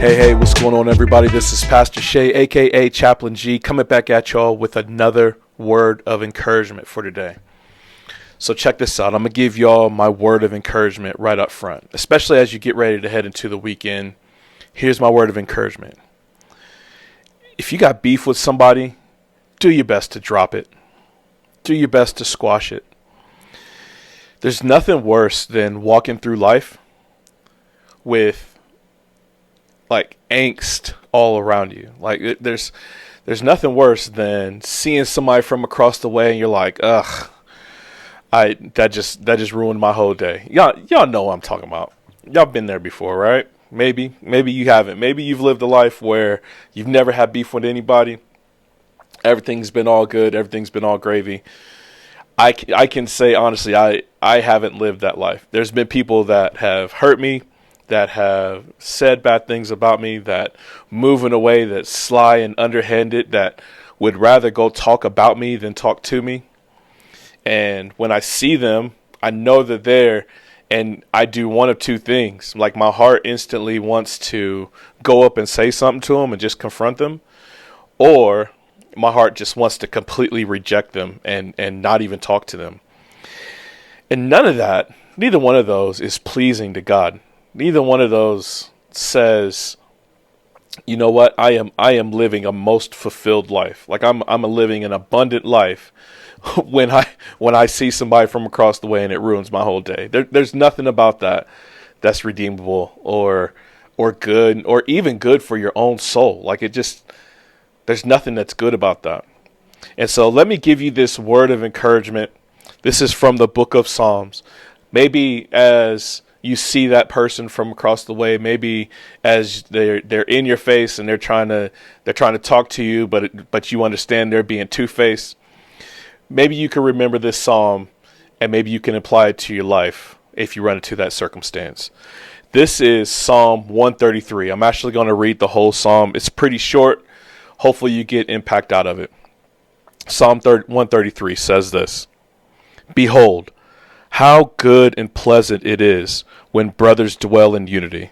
Hey, what's going on, everybody? This is Pastor Shay, aka Chaplain G, coming back at y'all with another word of encouragement for today. So check this out. I'm going to give y'all my word of encouragement right up front, especially as you get ready to head into the weekend. Here's my word of encouragement. If you got beef with somebody, do your best to drop it. Do your best to squash it. There's nothing worse than walking through life with like angst all around you. Like there's nothing worse than seeing somebody from across the way and you're like, ugh, that just ruined my whole day. Y'all know what I'm talking about. Y'all been there before, right? Maybe you haven't. Maybe you've lived a life where you've never had beef with anybody. Everything's been all good. Everything's been all gravy. I can say honestly, I haven't lived that life. There's been people that have hurt me, that have said bad things about me, that move in a way that's sly and underhanded, that would rather go talk about me than talk to me. And when I see them, I know they're there, and I do one of two things. Like my heart instantly wants to go up and say something to them and just confront them, or my heart just wants to completely reject them and not even talk to them. And neither one of those is pleasing to God. Neither one of those says, you know what, I am living a most fulfilled life. Like I'm living an abundant life when I see somebody from across the way and it ruins my whole day. There's nothing about that that's redeemable or good, or even good for your own soul. Like there's nothing that's good about that. And so let me give you this word of encouragement. This is from the book of Psalms. Maybe as you see that person from across the way, maybe as they're in your face and they're trying to talk to you, but you understand they're being two-faced. Maybe you can remember this psalm and maybe you can apply it to your life if you run into that circumstance. This is Psalm 133. I'm actually going to read the whole psalm. It's pretty short. Hopefully you get impact out of it. Psalm 133 says this: Behold, how good and pleasant it is when brothers dwell in unity.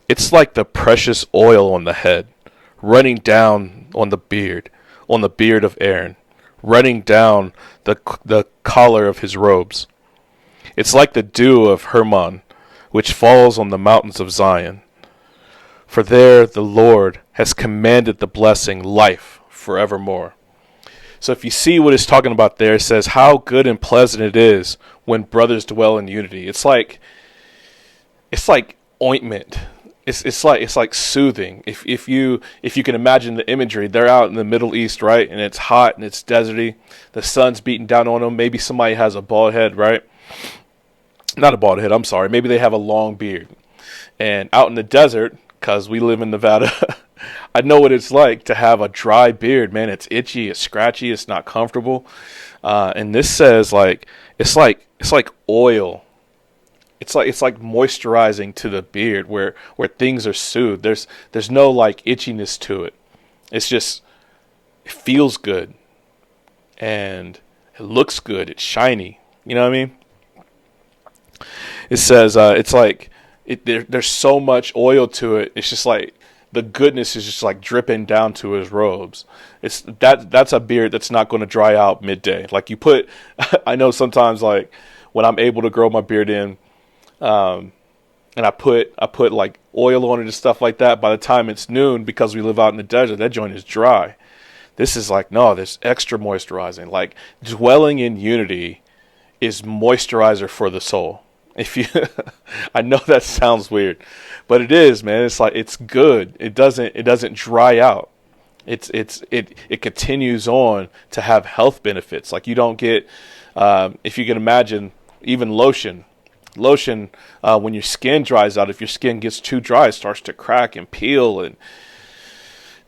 It's like the precious oil on the head, running down on the beard of Aaron, running down the collar of his robes. It's like the dew of Hermon, which falls on the mountains of Zion. For there the Lord has commanded the blessing, life forevermore. So if you see what it's talking about there, it says how good and pleasant it is when brothers dwell in unity. It's like ointment. It's like soothing. If you can imagine the imagery, they're out in the Middle East, right? And it's hot and it's deserty. The sun's beating down on them. Maybe somebody has a bald head, right? Not a bald head, I'm sorry. Maybe they have a long beard. And out in the desert, because we live in Nevada, I know what it's like to have a dry beard, man. It's itchy, it's scratchy, it's not comfortable. And this says it's like oil. It's like moisturizing to the beard where things are soothed. There's no like itchiness to it. It's just, it feels good and it looks good. It's shiny. You know what I mean? It says it's like there's so much oil to it. It's just like the goodness is just like dripping down to his robes. That's a beard that's not going to dry out midday. Like you put, I know sometimes like when I'm able to grow my beard in, and I put like oil on it and stuff like that. By the time it's noon, because we live out in the desert, that joint is dry. This is like, no, there's extra moisturizing. Like dwelling in unity is moisturizer for the soul. If you, I know that sounds weird, but it is, man. It's like, it's good. It doesn't dry out. It continues on to have health benefits. Like you don't get, if you can imagine, even lotion, when your skin dries out, if your skin gets too dry, it starts to crack and peel. And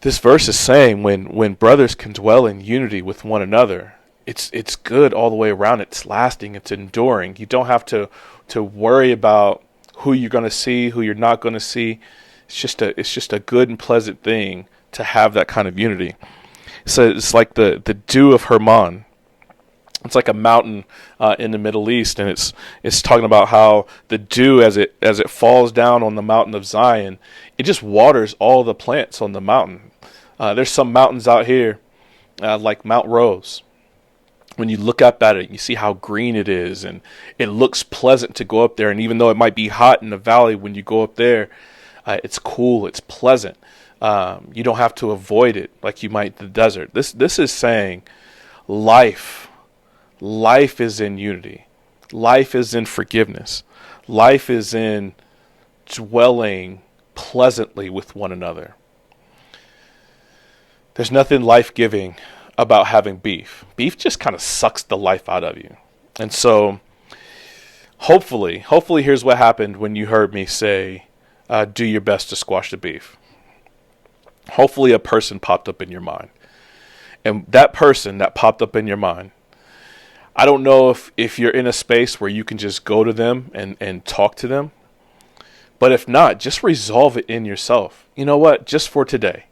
this verse is saying when brothers can dwell in unity with one another, it's good all the way around. It's lasting. It's enduring. You don't have to worry about who you're going to see, who you're not going to see. It's just a good and pleasant thing to have that kind of unity. So it's like the dew of Hermon. It's like a mountain in the Middle East, and it's talking about how the dew, as it falls down on the mountain of Zion, it just waters all the plants on the mountain. There's some mountains out here, like Mount Rose. When you look up at it, you see how green it is, and it looks pleasant to go up there. And even though it might be hot in the valley, when you go up there, it's cool, it's pleasant. You don't have to avoid it like you might the desert. This is saying life is in unity. Life is in forgiveness. Life is in dwelling pleasantly with one another. There's nothing life-giving about having beef. Beef just kind of sucks the life out of you. And so hopefully here's what happened when you heard me say, do your best to squash the beef. Hopefully a person popped up in your mind. And that person that popped up in your mind, I don't know if you're in a space where you can just go to them and talk to them. But if not, just resolve it in yourself. You know what? Just for today.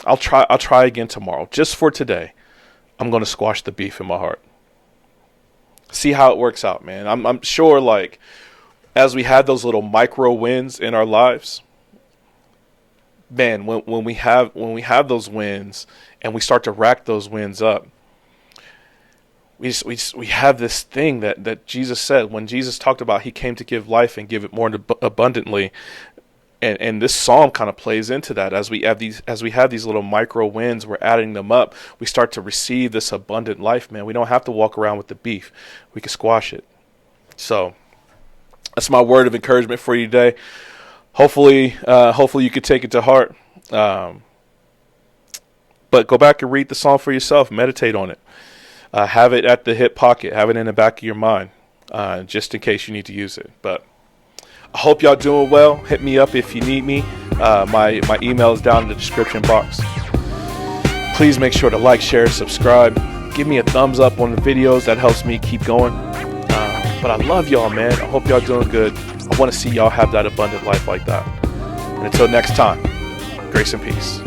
I'll try again tomorrow. Just for today, I'm going to squash the beef in my heart. See how it works out, man. I'm sure, like, as we have those little micro wins in our lives, man, when we have those wins and we start to rack those wins up, we have this thing that Jesus said when Jesus talked about he came to give life and give it more abundantly. And this psalm kind of plays into that. As we have these little micro wins, we're adding them up. We start to receive this abundant life, man. We don't have to walk around with the beef. We can squash it. So that's my word of encouragement for you today. Hopefully you could take it to heart. But go back and read the psalm for yourself. Meditate on it. Have it at the hip pocket. Have it in the back of your mind, just in case you need to use it. But I hope y'all doing well. Hit me up if you need me. My email is down in the description box. Please make sure to like, share, subscribe. Give me a thumbs up on the videos. That helps me keep going. But I love y'all, man. I hope y'all doing good. I want to see y'all have that abundant life like that. And until next time, grace and peace.